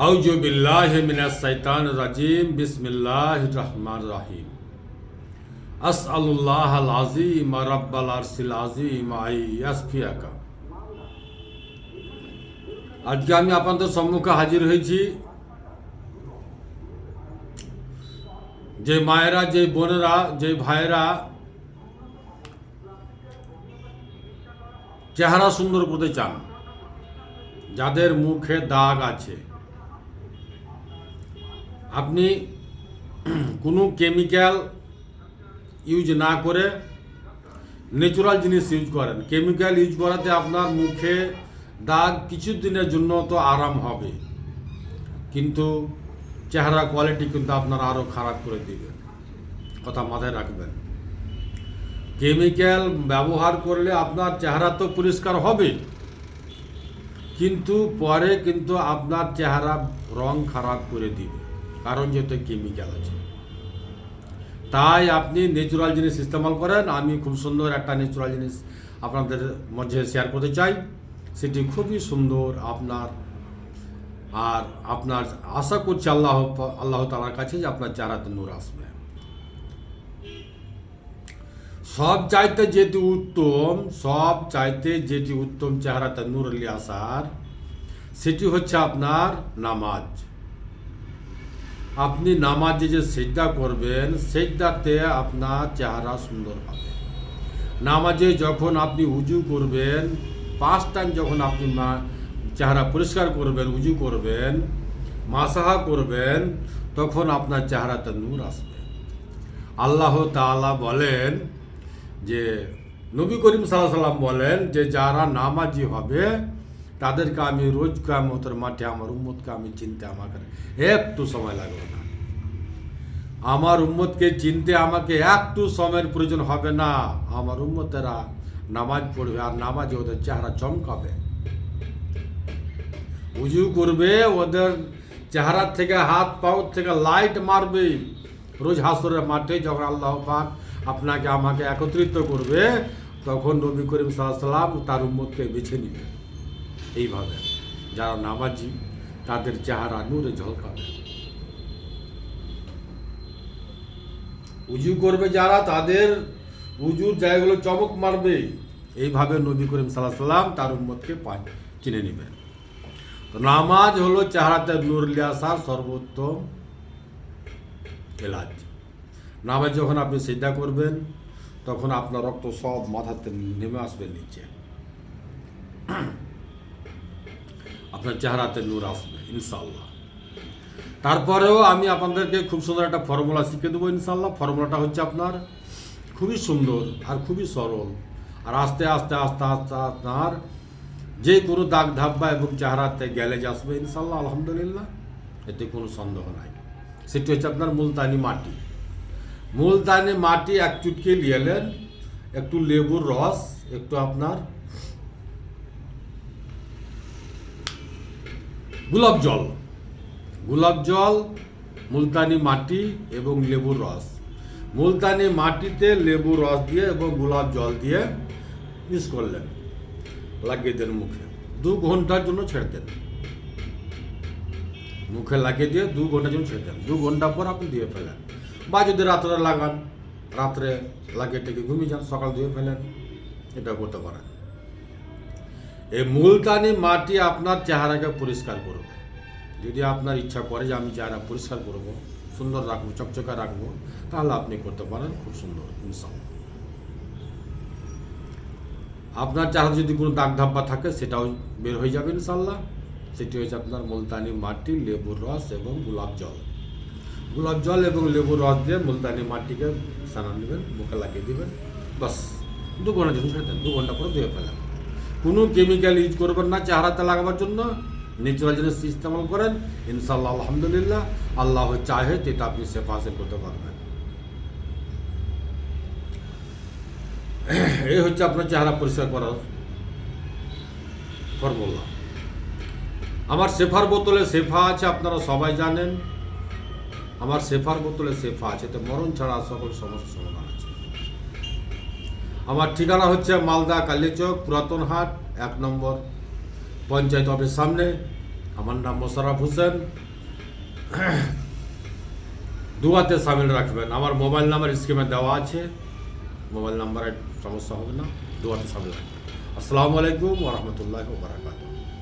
আউযু বিল্লাহি মিনাশ শাইতানির রাজিম বিসমিল্লাহির রহমানির রহিম আসআলুল্লাহাল আযীম রাব্বাল আরশিল আযীম আইয়াসফিয়াকা। আজকে আমি আপনাদের সম্মুখে হাজির হয়েছি। যে মায়েরা, যে বোনেরা, যে ভাইয়েরা চেহারা সুন্দর করতে চান, যাদের মুখে দাগ আছে, আপনি কোনো কেমিক্যাল ইউজ না করে ন্যাচুরাল জিনিস ইউজ করেন। কেমিক্যাল ইউজ করাতে আপনার মুখে দাগ কিছু দিনের জন্য তো আরাম হবে, কিন্তু চেহারা কোয়ালিটি কিন্তু আপনার আরও খারাপ করে দিবে। কথা মাথায় রাখবেন। কেমিক্যাল ব্যবহার করলে আপনার চেহারা তো পরিষ্কার হবে, কিন্তু পরে কিন্তু আপনার চেহারা রং খারাপ করে দিবে, কারণ যেহেতু কেমিক্যাল আছে। তাই আপনি ন্যাচুরাল জিনিস ইস্তেমাল করেন। আমি খুব সুন্দর একটা ন্যাচুরাল জিনিস আপনাদের মধ্যে শেয়ার করতে চাই। সেটি খুবই সুন্দর আপনার আশা করছি আল্লাহ তাআলার কাছে যে আপনার চেহারাতে নূর আসবে। সব চাইতে যেটি উত্তম চেহারাতে নূর নিয়ে আসার, সেটি হচ্ছে আপনার নামাজ। আপনি নামাজে যে সিজদা করবেন, সিজদাতে আপনার চেহারা সুন্দর হবে। নামাজে যখন আপনি উজু করবেন, 5 টাইম যখন আপনি চেহারা পরিষ্কার করবেন, উজু করবেন, মাসাহা করবেন, তখন আপনার চেহারাতে নূর আসবে। আল্লাহ তাআলা বলেন যে, নবী করিম সাল্লাল্লাহু আলাইহি ওয়াসাল্লাম বলেন যে, যারা নামাজি হবে তাদেরকে আমি রোজ কিয়ামতের মাঠে আমার উম্মতকে আমি চিনতে আমাকে একটু সময় লাগবে না। আমার উম্মতকে চিনতে আমাকে একটু সময়ের প্রয়োজন হবে না। আমার উম্মতেরা নামাজ পড়বে, আর নামাজে ওদের চেহারা চমকাবে। উজু করবে, ওদের চেহারা থেকে, হাত পাও থেকে লাইট মারবে। রোজ হাসরের মাঠে যখন আল্লাহ পাক আপনাকে আমাকে একত্রিত করবে, তখন নবী করিম সাল্লাল্লাহু আলাইহি ওয়াসাল্লাম তার উম্মতকে বেছে নিবে। এইভাবে যারা নামাজি, তাদের চেহারা নূরে ঝলকাবে। উজু করবে যারা, তাদের উজুর জায়গাগুলো চমক মারবে। এইভাবে নবী করিম সাল্লাল্লাহু আলাইহি ওয়াসাল্লাম তার উম্মতকে চিনে নেবেন। তো নামাজ হলো চেহারাতে নূর নিয়ে আসার সর্বোত্তম এলাজ। নামাজ যখন আপনি সিজদা করবেন, তখন আপনার রক্ত সব মাথাতে নেমে আসবে নিচে, আপনার চেহারাতে নূর আসবে ইনশাআল্লাহ। তারপরেও আমি আপনাদেরকে খুব সুন্দর একটা ফর্মুলা শিখে দেবো ইনশাআল্লাহ। ফর্মুলাটা হচ্ছে আপনার খুবই সুন্দর আর খুবই সরল, আর আস্তে আস্তে আস্তে আস্তে আপনার যে কোনো দাগ ধাব্বা এবং চেহারাতে গ্যালেজ আসবে ইনশাআল্লাহ, আলহামদুলিল্লাহ, এতে কোনো সন্দেহ নাই। সেটি হচ্ছে আপনার মুলতানি মাটি। মুলতানি মাটি 1 চুটকি নিয়েলেন, একটু লেবুর রস, একটু আপনার গোলাপ জল, মুলতানি মাটি এবং লেবুর রস। মুলতানি মাটিতে লেবুর রস দিয়ে এবং গোলাপ জল দিয়ে মিক্স করলেন, লাগিয়ে দেন মুখে। 2 ঘন্টার জন্য ছেড়ে দেন। মুখে লাগিয়ে দিয়ে 2 ঘন্টার জন্য ছেড়ে দেন। 2 ঘন্টা পর আপনি ধুয়ে ফেলেন, বা যদি রাত্রে লাগান, রাত্রে লাগিয়ে টেকে ঘুমিয়ে যান, সকাল ধুয়ে ফেলেন, এটা করতে পারেন। এই মুলতানি মাটি আপনার চেহারাকে পরিষ্কার করবে। যদি আপনার ইচ্ছা করে যে আমি চেহারা পরিষ্কার করব, সুন্দর রাখবো, চকচকা রাখবো, তাহলে আপনি করতে পারেন, খুব সুন্দর ইনশাআল্লাহ। আপনার চেহারা যদি কোনো দাগ ধাব্বা থাকে, সেটাও বের হয়ে যাবে ইনশাআল্লাহ। সেটি হচ্ছে আপনার মুলতানি মাটি, লেবুর রস এবং গোলাপ জল এবং লেবুর রস দিয়ে মুলতানি মাটিকে সানা নেবেন, মুখে লাগিয়ে দেবেন, বাস 2 ঘন্টা যদি ছেড়ে দেন, 2 ঘন্টা পরে ধুয়ে ফেলেন। কোনো কেমিক্যাল ইউজ করবেন না চেহারাতে লাগাবার জন্য, ন্যাচুরাল জিনিস ইস্তেমাল করেন ইনশাআল্লাহ, আলহামদুলিল্লাহ, আল্লাহ চাহে যেটা আপনি সেফ হাসিল করতে পারবেন। এই হচ্ছে আপনার চেহারা পরিষ্কার করার ফর্মুলা। আমার সেফার বোতলে সেফা আছে, আপনারা সবাই জানেন। আমার সেফার বোতলে সেফা আছে, তো মরণ ছাড়া সকল সমস্যার সমাধান আছে। আমার ঠিকানা হচ্ছে মালদা কালিয়াচক পুরাতন হাট, 1 নম্বর পঞ্চায়েত অফিস সামনে, আমার নাম মোশাররফ হোসেন। দুয়াতে সামিল রাখবেন। আমার মোবাইল নাম্বার স্ক্রিনে দেওয়া আছে, মোবাইল নাম্বারে সমস্যা হবে না, দুয়াতে সামিল রাখবেন। আসসালামু আলাইকুম ওয়া রাহমাতুল্লাহি ওয়া বারাকাতুহু।